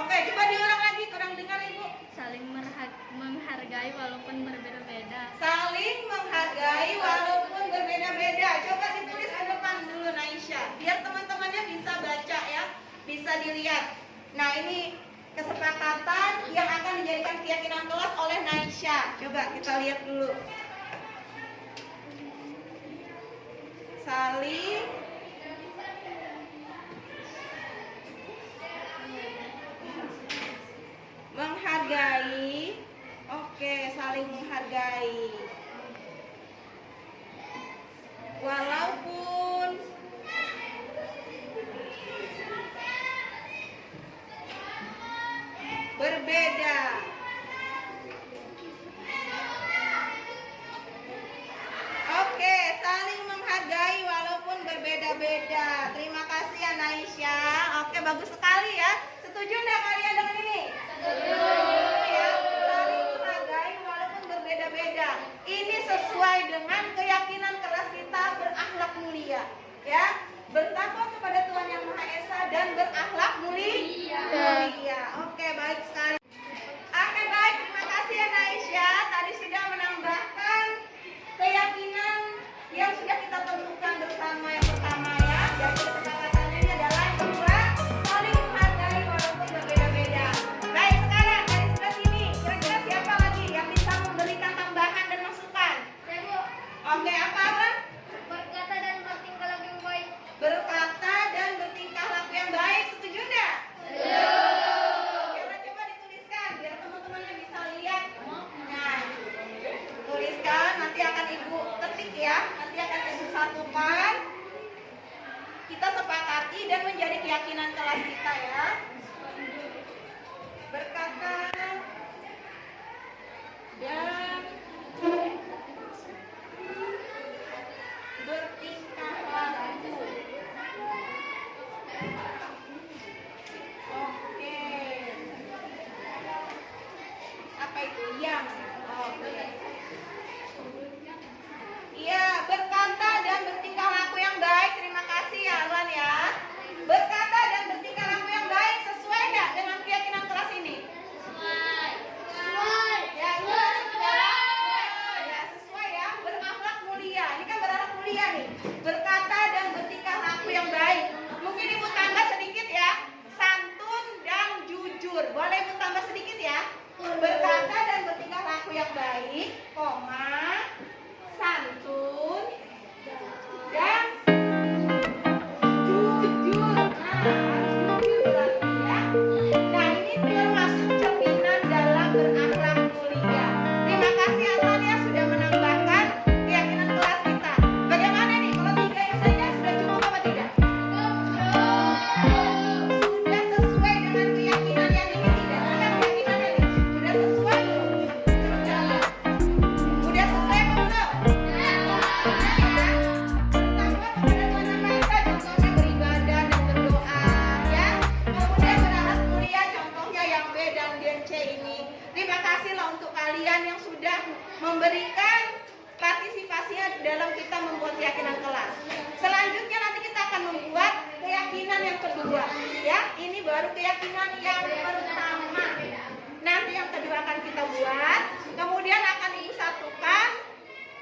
Oke, coba diulang lagi, kurang dengar Ibu. Saling menghargai walaupun berbeda-beda. Saling menghargai walaupun berbeda-beda. Coba ditulis ke depan dulu Naisha, biar teman-temannya bisa baca ya, bisa dilihat. Nah, ini kesepakatan yang akan dijadikan keyakinan kelas oleh Naisha. Coba kita lihat dulu. Saling menghargai. Oke, saling menghargai walaupun berbeda. Oke, saling menghargai walaupun berbeda. berbeda-beda. Terima kasih ya Naisha. Oke, bagus sekali ya. Setuju nggak kalian dengan ini? Setuju. Ya, saling menghargai walaupun berbeda-beda. Ini sesuai dengan keyakinan keras kita berakhlak mulia. Ya, bertakwa kepada Tuhan Yang Maha Esa dan berakhlak mulia. Oke, baik sekali. Oke, baik. Terima kasih ya Naisha. Tadi sudah menambahkan keyakinan yang sudah kita tentukan bersama. Yang pertama ya, jadi kesepakatannya ini adalah yang kedua, saling menghargai walaupun berbeda-beda. Baik, sekarang dari sebelah sini, kira-kira siapa lagi yang bisa memberikan tambahan dan masukan? Saya Bu, Oke, apa Bang? berkata dan bertingkah laku yang baik. Berkata dan bertingkah laku yang baik. Setuju enggak? Setuju. Coba dituliskan biar teman-temannya bisa lihat. Nah, tuliskan, nanti akan Ibu ketik ya. Nanti akan Ibu satukan. Kita sepakati dan menjadi keyakinan kelas kita ya. Berkata dan bertingkah laku. Oke. Apa itu? Yang. Oke. Iya, berkata dan bertingkah laku yang baik. Terima kasih ya Alan ya. Berkata dan bertingkah laku yang baik sesuai nggak dengan keyakinan kelas ini? Sesuai. Ya, ya, sesuai ya. Berakhlak mulia. Ini kan berakhlak mulia nih. Berkata dan bertingkah laku yang baik. Mungkin Ibu tambah sedikit ya. Santun dan jujur. Boleh Ibu tambah sedikit ya. Berkata dan bertingkah laku yang baik, koma, santun dan jujur. Nah, harus jujur berarti ya. Nah, ini termasuk cerminan dalam berakhlak mulia. Terima kasih Alman ya sudah menambahkan keyakinan kelas kita. Bagaimana nih kalau 3 yang saja sudah cukup apa tidak? Sudah sesuai dengan keyakinan yang ini tidak? Ada keyakinannya nih? Sudah sesuai belum? Sudah sesuai apa belum? Bertakwa kepada Tuhan Yang Maha Esa, contohnya beribadah dan berdoa ya. Kemudian berakhlak mulia, contohnya yang B dan yang C ini. Terima kasihlah untuk kalian yang sudah memberikan partisipasinya dalam kita membuat keyakinan kelas. Selanjutnya nanti kita akan membuat keyakinan yang kedua ya. Ini baru keyakinan yang pertama. Nanti yang kedua akan kita buat, kemudian akan disatukan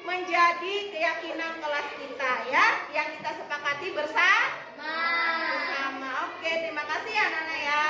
menjadi keyakinan kelas kita ya, yang kita sepakati bersama. Oke, terima kasih ya Nana ya.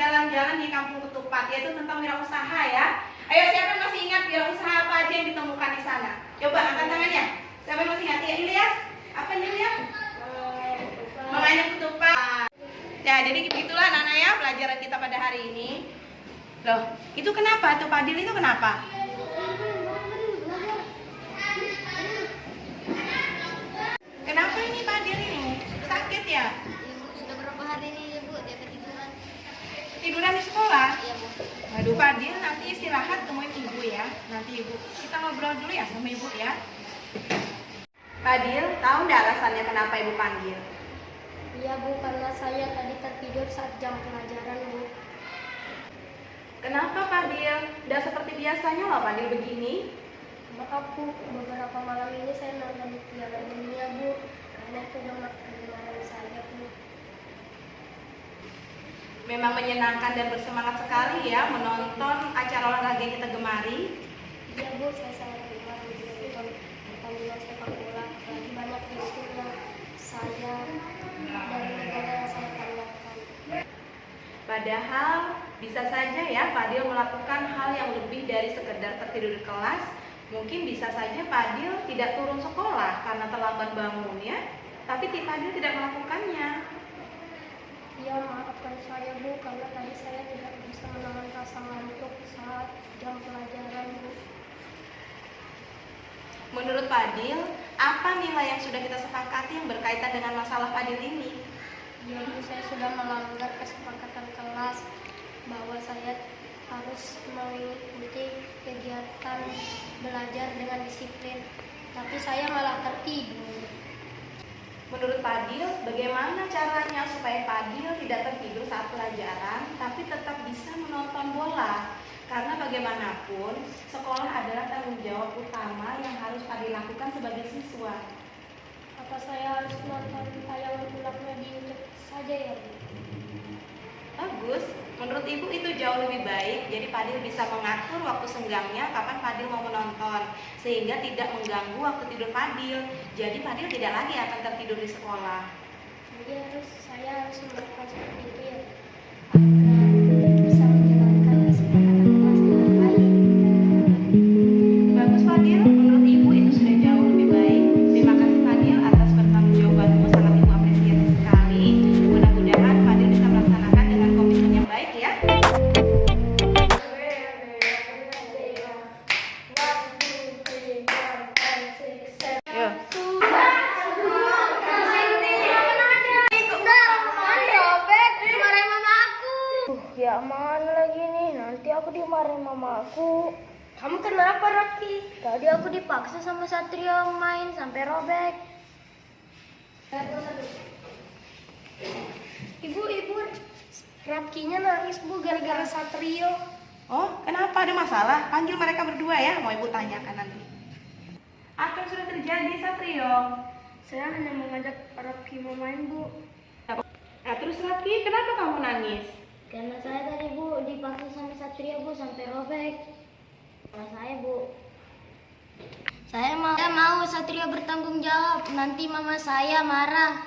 jalan-jalan di Kampung Ketupat, yaitu tentang wirausaha ya. Ayo, siapa yang masih ingat wirausaha apa aja yang ditemukan di sana? Coba angkat tangannya. Siapa yang masih ingat? Ya, Ilyas. Apa nih Ilyas? Menganyam ketupat. Ya, jadi begitulah Nana ya pelajaran kita pada hari ini. Loh, itu kenapa tuh Padil itu kenapa? nanti Ibu. Kita ngobrol dulu ya sama Ibu ya. Fadil, tahu nggak alasannya kenapa Ibu panggil? Iya Bu, karena saya tadi tertidur saat jam pelajaran Bu. Kenapa Fadil? Udah seperti biasanya loh Fadil begini. Maaf Bu, beberapa malam ini saya nonton di Piala Dunia Bu, karena itu nomor kegemaran saya Bu. Memang menyenangkan dan bersemangat sekali ya menonton acara olahraga yang kita gemari. Iya Bu, saya sangat gemar menonton pertandingan sepak bola, apalagi banyak gestur yang saya dan negara yang saya banggakan. Padahal bisa saja ya Fadil melakukan hal yang lebih dari sekedar tertidur di kelas. Mungkin bisa saja Fadil tidak turun sekolah karena terlambat bangun ya. Tapi Fadil tidak melakukannya. Iya, maafkan saya Bu, karena tadi saya tidak bisa menahan rasa ngantuk saat jam pelajaran Bu. Menurut Fadil, apa nilai yang sudah kita sepakati yang berkaitan dengan masalah Fadil ini? Iya Bu, saya sudah melanggar kesepakatan kelas bahwa saya harus mengikuti kegiatan belajar dengan disiplin, tapi saya malah tertidur. Menurut Fadil, bagaimana caranya supaya Fadil tidak tertidur saat pelajaran, tapi tetap bisa menonton bola? Karena bagaimanapun, sekolah adalah tanggung jawab utama yang harus Fadil lakukan sebagai siswa. Apa saya harus nonton tayangan ulangnya di YouTube saja ya Bu? Bagus, menurut Ibu itu jauh lebih baik. Jadi Fadil bisa mengatur waktu senggangnya kapan Fadil mau menonton, sehingga tidak mengganggu waktu tidur Fadil. Jadi Fadil tidak lagi akan tertidur di sekolah. Jadi saya harus melakukan seperti itu ya, agar bisa menjalankan kesepakatan kelas dengan baik. Bagus Fadil, menurut Ibu itu sudah jauh lebih baik. Terima kasih Fadil atas pertanggungjawabanmu, sangat Ibu apresiasi sekali. Mudah-mudahan Fadil bisa melaksanakan dengan komitmen yang baik ya. Yuk. Ya mana lagi nih, nanti aku dimarahin mama aku. Kamu kenapa Rafki? Tadi aku dipaksa sama Satrio main sampai robek. Ibu, Rafkinya nangis Bu gara-gara Satrio. Oh, kenapa ada masalah? Panggil mereka berdua ya, mau Ibu tanyakan nanti. Apa yang sudah terjadi, Satrio? Saya hanya mengajak Rafki mau main Bu. Nah, terus Rafki, kenapa kamu nangis? Karena saya tadi Bu dipaksa sama Satrio Bu sampai robek. Salah saya Bu. Saya mau Satrio bertanggung jawab. Nanti mama saya marah.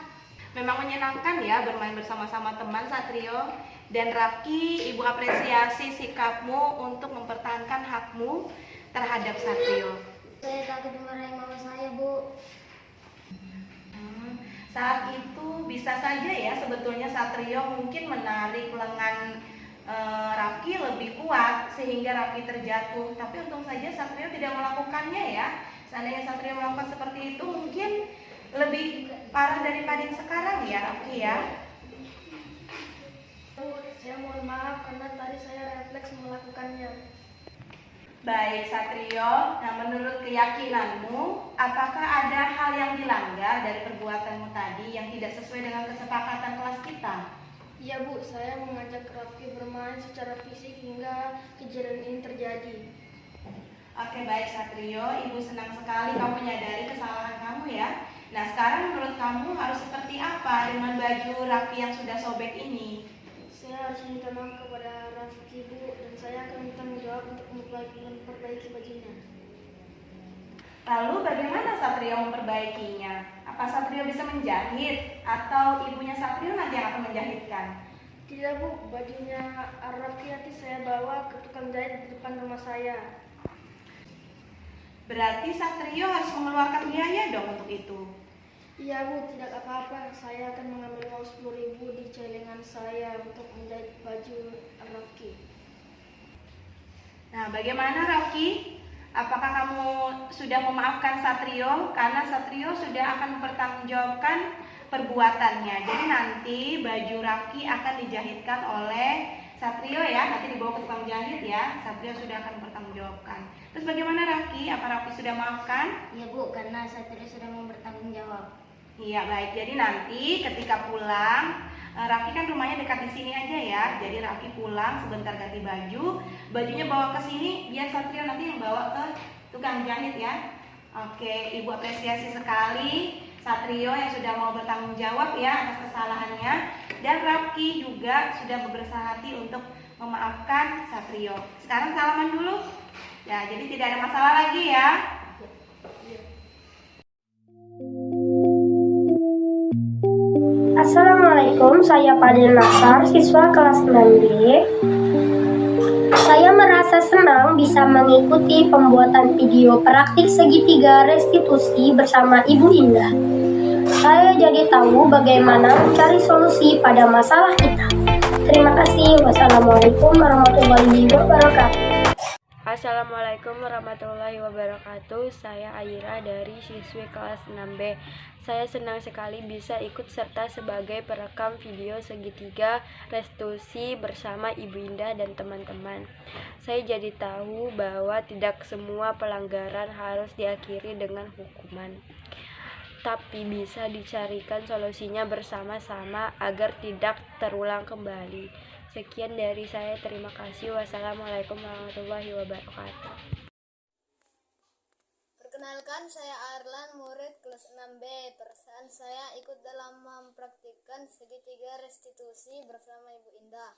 Memang menyenangkan ya bermain bersama-sama teman Satrio. Dan Rafki, Ibu apresiasi sikapmu untuk mempertahankan hakmu terhadap Satrio. Saya takut dimarahin mama saya Bu. Saat itu bisa saja ya sebetulnya Satrio mungkin menarik lengan Rafki lebih kuat sehingga Rafki terjatuh. Tapi untung saja Satrio tidak melakukannya ya. Seandainya Satrio melakukan seperti itu mungkin lebih parah daripada yang sekarang ya Rafki ya. Bu, saya mohon maaf karena tadi saya refleks melakukannya. Baik Satrio, nah menurut keyakinanmu, apakah ada hal yang dilanggar dari perbuatanmu tadi yang tidak sesuai dengan kesepakatan kelas kita? Iya Bu, saya mengajak Rafki bermain secara fisik hingga kejadian ini terjadi. Oke baik Satrio, Ibu senang sekali kamu menyadari kesalahan kamu ya. Nah sekarang menurut kamu harus seperti apa dengan baju Rafki yang sudah sobek ini? Saya harus minta maaf kepada Rafki Bu, dan saya akan bertanggung jawab untuk memperbaiki bajunya. Lalu bagaimana Satrio memperbaikinya? Apa Satrio bisa menjahit atau ibunya Satrio nanti yang akan menjahitkan? Tidak Bu, bajunya Rafki nanti saya bawa ke tukang jahit di depan rumah saya. Berarti Satrio harus mengeluarkan biaya dong untuk itu. Iya Bu, tidak apa-apa. Saya akan mengambil uang 10.000 di celengan saya untuk menjahit baju Rafki. Nah, bagaimana Rafki? Apakah kamu sudah memaafkan Satrio? Karena Satrio sudah akan mempertanggungjawabkan perbuatannya. Jadi nanti baju Rafki akan dijahitkan oleh Satrio ya, nanti dibawa ke tukang jahit ya. Satrio sudah akan bertanggungjawabkan. Terus bagaimana Rafki? Apa Rafki sudah maafkan? Iya Bu, karena Satria sudah mau bertanggung jawab. Iya baik, jadi nanti ketika pulang, Rafki kan rumahnya dekat di sini aja ya. Jadi Rafki pulang sebentar ganti baju, bajunya bawa ke sini, biar Satrio nanti yang bawa ke tukang jahit ya. Oke, Ibu apresiasi sekali Satrio yang sudah mau bertanggung jawab ya atas kesalahannya, dan Rafki juga sudah berusaha hati untuk memaafkan Satrio. Sekarang salaman dulu. Ya, jadi tidak ada masalah lagi ya. Assalamualaikum, saya Fadil Nasar, siswa kelas 6B. Saya merasa senang bisa mengikuti pembuatan video praktik segitiga restitusi bersama Ibu Indah. Saya jadi tahu bagaimana mencari solusi pada masalah kita. Terima kasih. Wassalamualaikum warahmatullahi wabarakatuh. Assalamualaikum warahmatullahi wabarakatuh. Saya Aira dari siswi kelas 6B. Saya senang sekali bisa ikut serta sebagai perekam video segitiga restitusi bersama Ibu Indah dan teman-teman. Saya jadi tahu bahwa tidak semua pelanggaran harus diakhiri dengan hukuman, tapi bisa dicarikan solusinya bersama-sama agar tidak terulang kembali. Sekian dari saya, terima kasih. Wassalamualaikum warahmatullahi wabarakatuh. Perkenalkan, saya Arlan, murid kelas 6B. Perasaan saya ikut dalam mempraktikkan segitiga restitusi bersama Ibu Indah.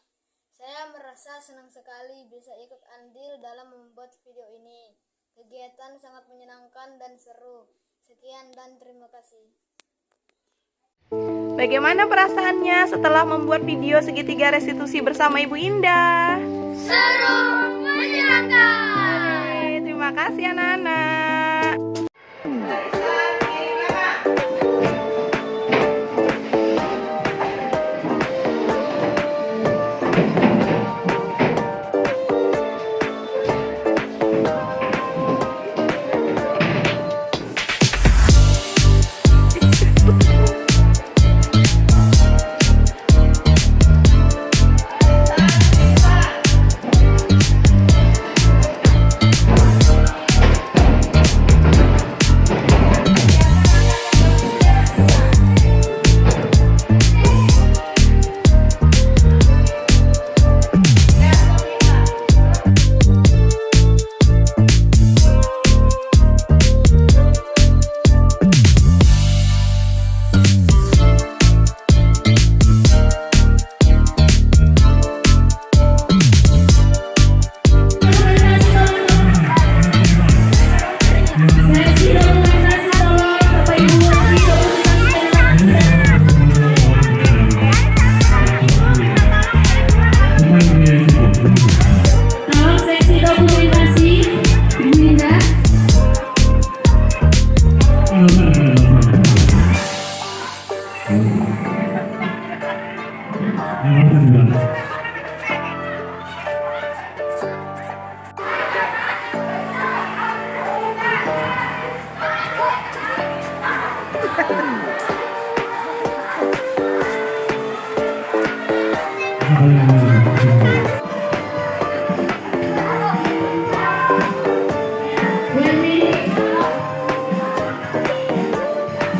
Saya merasa senang sekali bisa ikut andil dalam membuat video ini. Kegiatan sangat menyenangkan dan seru. Sekian dan terima kasih. Bagaimana perasaannya setelah membuat video segitiga restitusi bersama Ibu Indah? Seru, menyenangkan. Terima kasih anak-anak.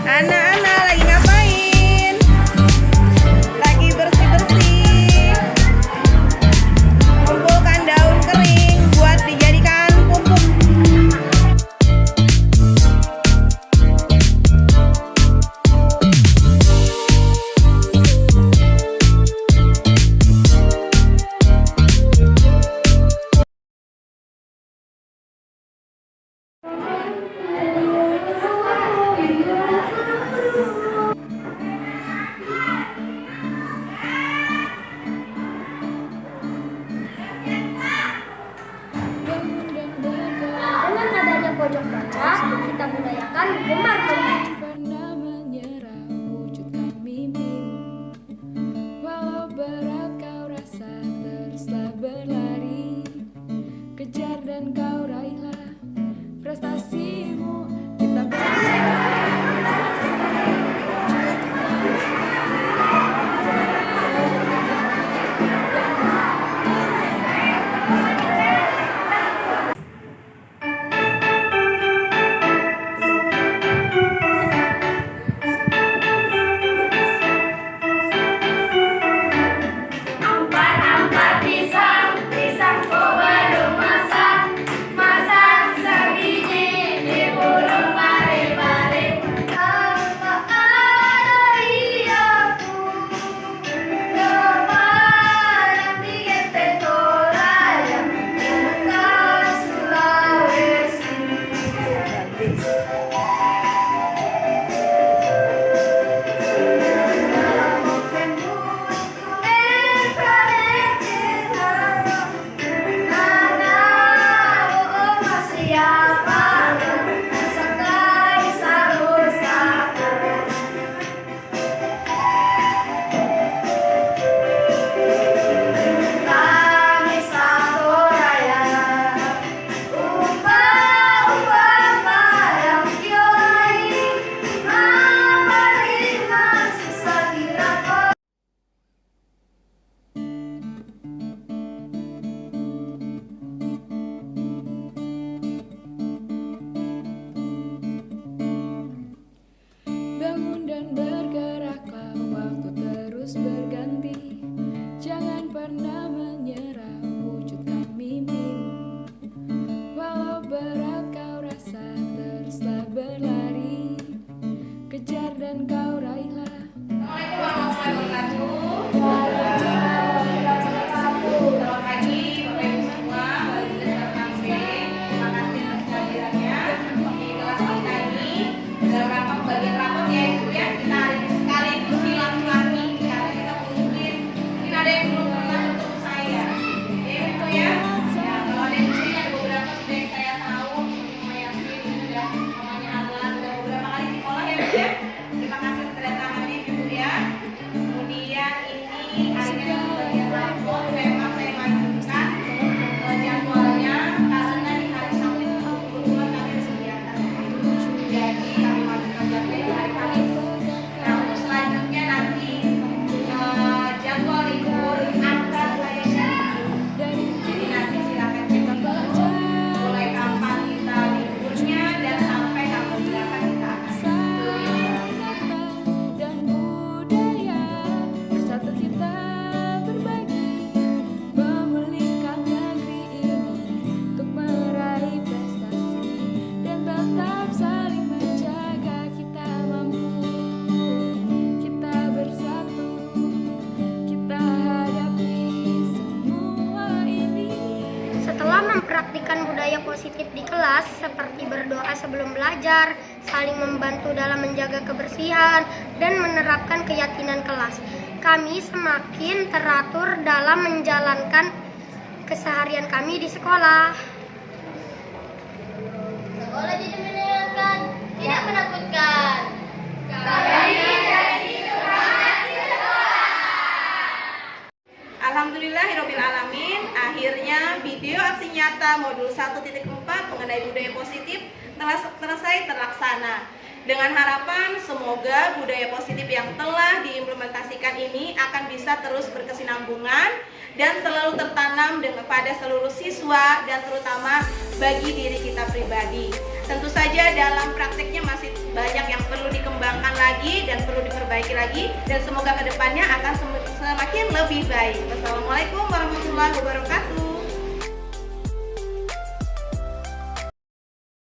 Anak-anak lagi ngapain? Lagi bersih-bersih. Kumpulkan daun kering buat dijadikan pupuk. Dengan adanya pojok baca, kita budayakan gemar membaca. Pernah menyerah wujudkan mimpimu, walau berat kau rasa teruslah berlari, kejar dan kau raihlah prestasimu. Kita berlari. Kejar dan kau raihlah. Assalamualaikum warahmatullahi wabarakatuh. Selamat pagi Bapak Ibu semua, kelas 6B. Terima kasih atas kehadirannya di kelas kita ini. Dalam rangka pembagian rapor ya Ibu ya, kita hari ini sekaligus silaturahmi karena kita mungkin ada yang belum pernah ketemu saya. Ya Ibu ya. Ya kalau ada yang di sini ada beberapa sudah yang saya tahu, Mama Yasin sudah, namanya Arlan sudah beberapa kali di sekolah ya Ibu ya. Terima kasih atas kedatangannya Ibu ya. Kemudian ini akhirnya pembagian rapor memang saya lanjutkan jadwalnya karena di hari Sabtu kebetulan kami ada kegiatan, jadi kami lanjutkan jadwal di hari Kamis. Nah untuk selanjutnya nanti jadwal libur akan saya share, jadi nanti silakan cek dulu mulai kapan kita liburnya dan sampai tanggal berapa kita akan Dan budaya bersatu kita berbagi, memulihkan negeri ini untuk meraih prestasi dan tetap saling menjaga. Kita mampu, kita bersatu, kita hadapi semua ini. Setelah mempraktikkan budaya positif di kelas seperti berdoa sebelum belajar, saling membantu dalam menjaga kebersihan, dan menerapkan keyakinan kelas, kami semakin teratur dalam menjalankan keseharian kami di sekolah. Sekolah jadi menyenangkan, tidak menakutkan. Alhamdulillahirrabbilalamin, akhirnya video aksi nyata modul 1.4 mengenai budaya positif telah selesai terlaksana. Dengan harapan semoga budaya positif yang telah diimplementasikan ini akan bisa terus berkesinambungan dan selalu tertanam pada seluruh siswa dan terutama bagi diri kita pribadi. Tentu saja dalam prakteknya masih banyak yang perlu dikembangkan lagi dan perlu diperbaiki lagi, dan semoga kedepannya akan semakin lebih baik. Wassalamualaikum warahmatullahi wabarakatuh.